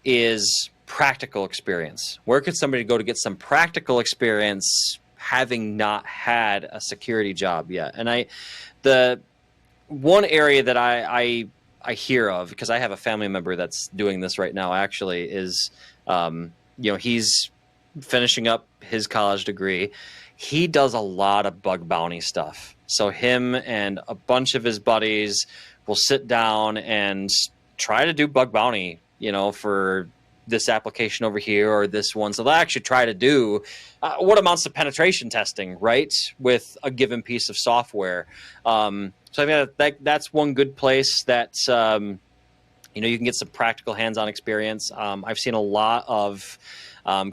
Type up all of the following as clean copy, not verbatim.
is practical experience. Where could somebody go to get some practical experience having not had a security job yet? And the one area that I hear of, because I have a family member that's doing this right now, actually, is he's finishing up his college degree. He does a lot of bug bounty stuff. So him and a bunch of his buddies will sit down and try to do bug bounty, for this application over here or this one. So they'll actually try to do what amounts to penetration testing, right, with a given piece of software. So I mean, that's one good place that you can get some practical hands-on experience. I've seen a lot of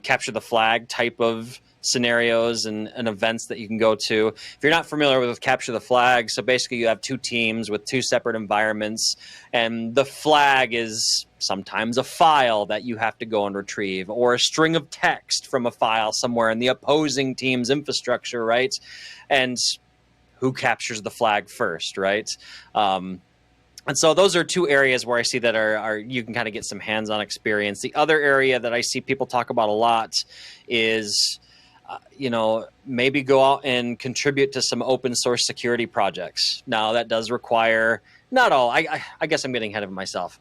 capture the flag type of scenarios and events that you can go to. If you're not familiar with capture the flag, so basically you have two teams with two separate environments, and the flag is sometimes a file that you have to go and retrieve, or a string of text from a file somewhere in the opposing team's infrastructure, right? And who captures the flag first, right? And so those are two areas where I see that are you can kind of get some hands-on experience. The other area that I see people talk about a lot is, maybe go out and contribute to some open source security projects. Now that does require, not all, I guess I'm getting ahead of myself.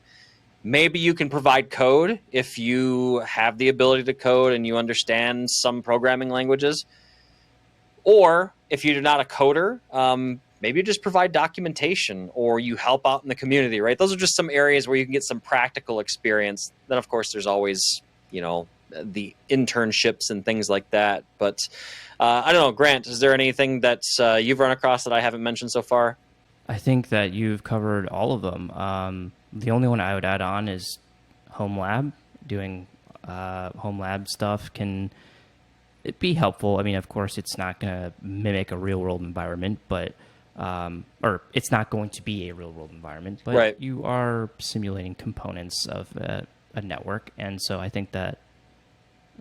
Maybe you can provide code if you have the ability to code and you understand some programming languages. Or if you're not a coder, maybe you just provide documentation or you help out in the community, right? Those are just some areas where you can get some practical experience. Then, of course, there's always, the internships and things like that. But I don't know, Grant, is there anything that you've run across that I haven't mentioned so far? I think that you've covered all of them. The only one I would add on is home lab. Doing home lab stuff can it be helpful. I mean, of course, it's not going to mimic a real world environment, but or it's not going to be a real world environment, but right. You are simulating components of a network. And so I think that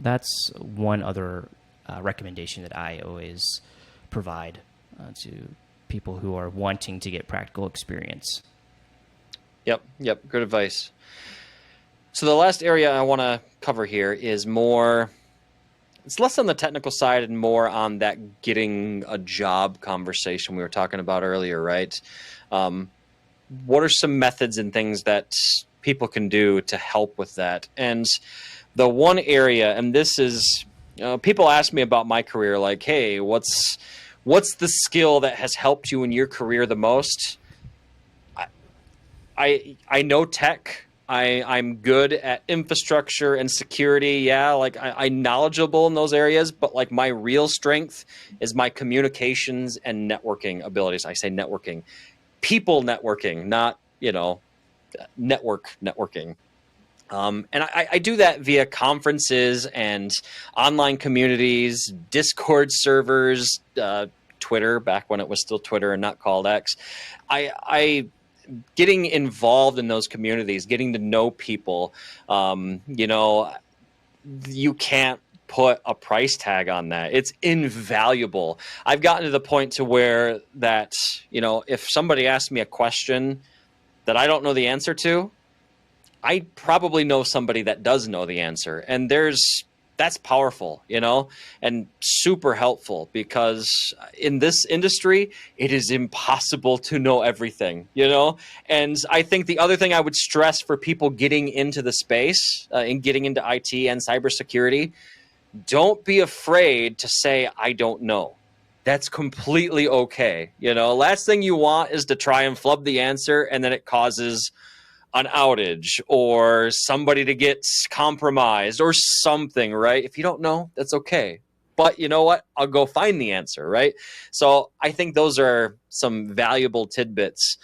that's one other recommendation that I always provide to people who are wanting to get practical experience. Yep. Good advice. So the last area I want to cover here is more, it's less on the technical side and more on that getting a job conversation we were talking about earlier, right? What are some methods and things that people can do to help with that? And the one area, and this is, people ask me about my career, like, hey, what's the skill that has helped you in your career the most? I know tech. I'm good at infrastructure and security. Yeah, like I'm knowledgeable in those areas, but like my real strength is my communications and networking abilities. I say networking, people networking, not, networking. And I do that via conferences and online communities, Discord servers, Twitter, back when it was still Twitter and not called X. I getting involved in those communities, getting to know people, you can't put a price tag on that. It's invaluable. I've gotten to the point to where that, if somebody asks me a question that I don't know the answer to, I probably know somebody that does know the answer. And that's powerful, and super helpful, because in this industry, it is impossible to know everything, And I think the other thing I would stress for people getting into the space and getting into IT and cybersecurity, don't be afraid to say, I don't know. That's completely okay. Last thing you want is to try and flub the answer and then it causes an outage or somebody to get compromised or something, right? If you don't know, that's okay. But you know what? I'll go find the answer, right? So I think those are some valuable tidbits